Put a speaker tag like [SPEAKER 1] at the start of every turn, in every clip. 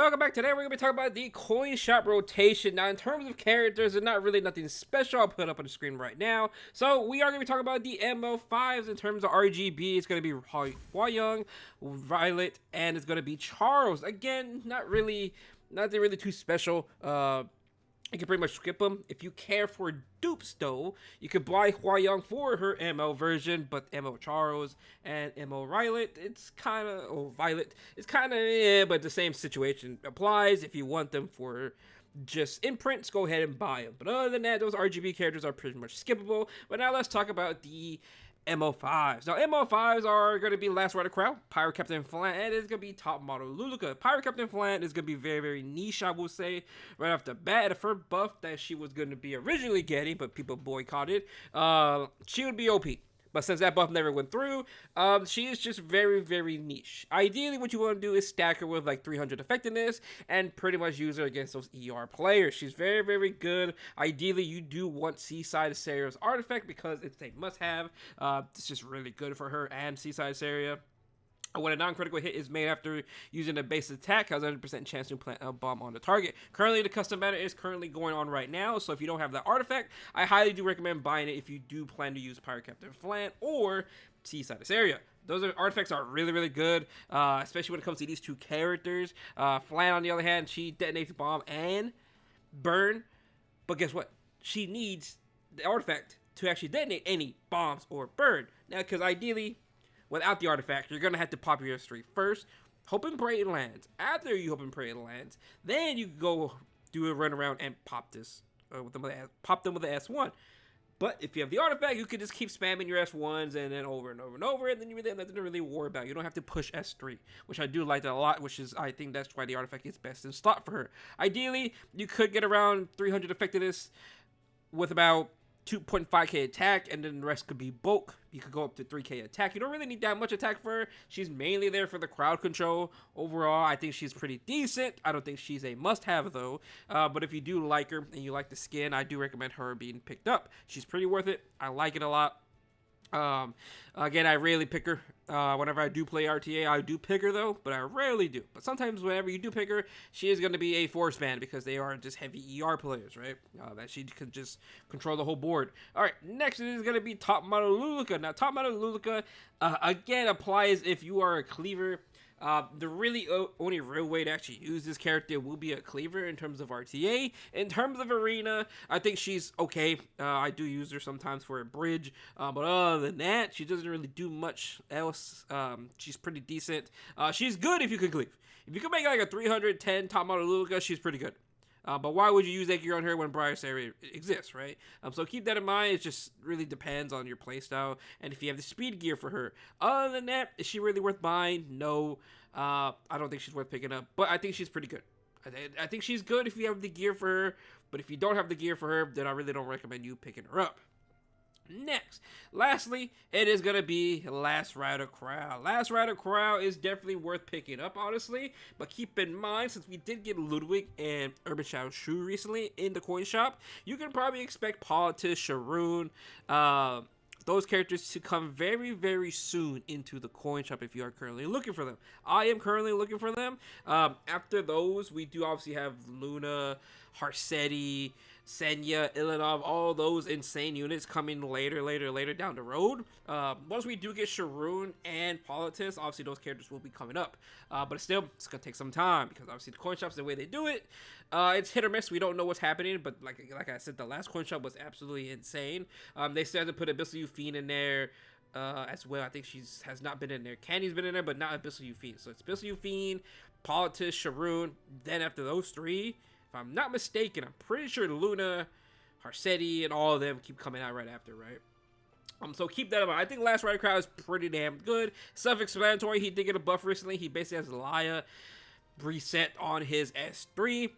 [SPEAKER 1] Welcome back. Today we're going to be talking about the coin shop rotation. Now, in terms of characters, there's not really nothing special. I'll put up on the screen right now. So, we are going to be talking about the ML5s. In terms of RGB, it's going to be Hua Young, Violet, and it's going to be Charles. Again, nothing really too special. You can pretty much skip them. If you care for dupes, though, you could buy Hua Young for her ML version, but ML Charles and ML Violet, it's kind of, yeah, but the same situation applies. If you want them for just imprints, go ahead and buy them. But other than that, those RGB characters are pretty much skippable. But now let's talk about the MO5s. Now, MO5s are going to be Last Rider Krau, Pirate Captain Flan, and it's going to be Top Model Luluca. Pirate Captain Flan is going to be very, very niche, I will say, right off the bat. For buff that she was going to be originally getting, but people boycotted, she would be OP. But since that buff never went through, she is just very, very niche. Ideally, what you want to do is stack her with like 300 effectiveness and pretty much use her against those ER players. She's very, very good. Ideally, you do want Seaside Saria's artifact because it's a must-have. It's just really good for her and Seaside Saria. When a non-critical hit is made after using a base attack, has a 100% chance to plant a bomb on the target. Currently, the custom meta is currently going on right now, so if you don't have that artifact, I highly do recommend buying it if you do plan to use Pirate Captain Flan or Seaside Saria. Those artifacts are really, really good, especially when it comes to these two characters. Flan, on the other hand, she detonates bomb and burn, but guess what? She needs the artifact to actually detonate any bombs or burn. Now, because ideally, without the artifact, you're going to have to pop your S3 first, hope and pray it lands. After you hope and pray it lands, then you can go do a run around and pop this, pop them with the S1. But if you have the artifact, you can just keep spamming your S1s and then over and over and over, and then you really have nothing to really worry about. You don't have to push S3, which I do like that a lot, I think that's why the artifact is best in slot for her. Ideally, you could get around 300 effectiveness with about 2.5k attack, and then the rest could be bulk. You could go up to 3k attack. You don't really need that much attack for her. She's mainly there for the crowd control. Overall, I think she's pretty decent. I don't think she's a must-have, though. But if you do like her and you like the skin, I do recommend her being picked up. She's pretty worth it. I like it a lot. Again, I rarely pick her. Whenever I do play RTA, I do pick her though, but I rarely do. But sometimes whenever you do pick her, she is going to be a force ban because they are just heavy ER players, right? That she can just control the whole board. All right, next it is going to be Top Model Luluca. Now, Top Model Luluca, again, applies if you are a cleaver. The really only real way to actually use this character will be a cleaver in terms of RTA. In terms of arena, I think she's okay. I do use her sometimes for a bridge, but other than that, she doesn't really do much else. She's pretty decent. She's good if you can cleave. If you can make like a 310 Top Model Luluca, she's pretty good. But why would you use that gear on her when Briar's Area exists, right? So keep that in mind. It just really depends on your playstyle and if you have the speed gear for her. Other than that, is she really worth buying? No. I don't think she's worth picking up, but I think she's pretty good. I think she's good if you have the gear for her, but if you don't have the gear for her, then I really don't recommend you picking her up. Next, lastly, it is going to be Last Rider Krau. Last Rider Krau is definitely worth picking up, honestly. But keep in mind, since we did get Ludwig and Urban Shadow Shu recently in the coin shop, you can probably expect Politis, Sharoon, those characters to come very, very soon into the coin shop if you are currently looking for them. I am currently looking for them. After those, we do obviously have Luna, Harsetti, Senya, Ilanov, all those insane units coming later down the road. Once we do get Sharoon and Politis, obviously those characters will be coming up. But still, it's going to take some time because obviously the coin shops, the way they do it, it's hit or miss. We don't know what's happening, but like I said, the last coin shop was absolutely insane. They still have to put Abyssal Fiend in there as well. I think she has not been in there. Candy's been in there, but not Abyssal Fiend. So it's Abyssal Fiend, Politis, Sharoon. Then after those three, if I'm not mistaken, I'm pretty sure Luna, Harsetti, and all of them keep coming out right after, right? So keep that in mind. I think Last Rider Krau is pretty damn good. Self-explanatory. He did get a buff recently. He basically has Laya reset on his S3,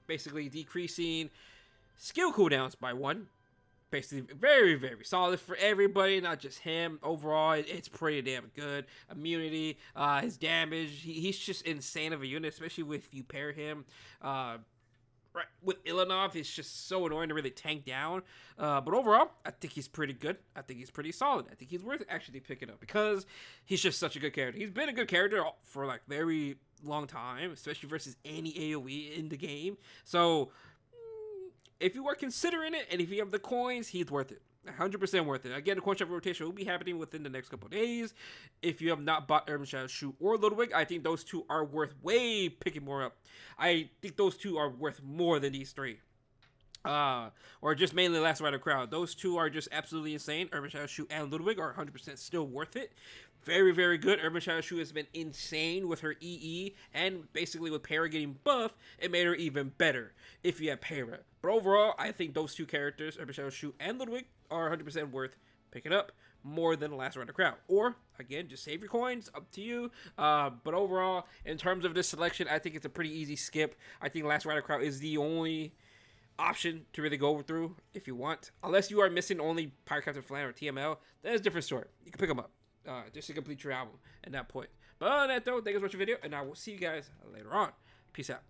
[SPEAKER 1] basically decreasing skill cooldowns by 1. Basically, very, very solid for everybody, not just him. Overall, it's pretty damn good. Immunity, his damage, he's just insane of a unit, especially if you pair him right with Ilanov. It's just so annoying to really tank down. But overall, I think he's pretty good. I think he's pretty solid. I think he's worth actually picking up because he's just such a good character. He's been a good character for like very long time, especially versus any AoE in the game. So if you are considering it, and if you have the coins, he's worth it. 100% worth it. Again, the coin shop rotation will be happening within the next couple of days. If you have not bought Urban Shadow Shoe or Ludwig, I think those two are worth way picking more up. I think those two are worth more than these three. Or just mainly Last Rider Krau. Those two are just absolutely insane. Urban Shadow Shoe and Ludwig are 100% still worth it. Very, very good. Urban Shadow Shoe has been insane with her EE, and basically with Para getting buff, it made her even better if you have Para. But overall, I think those two characters, Urban Shadow Shoe and Ludwig, are 100% worth picking up more than Last Rider Krau. Or, again, just save your coins, up to you. But overall, in terms of this selection, I think it's a pretty easy skip. I think Last Rider Krau is the only option to really go through if you want. Unless you are missing only Pirate Captain Flan or TML, that's a different story. You can pick them up. Just to complete your album at that point. But other than that, though, thank you for watching the video, and I will see you guys later on. Peace out.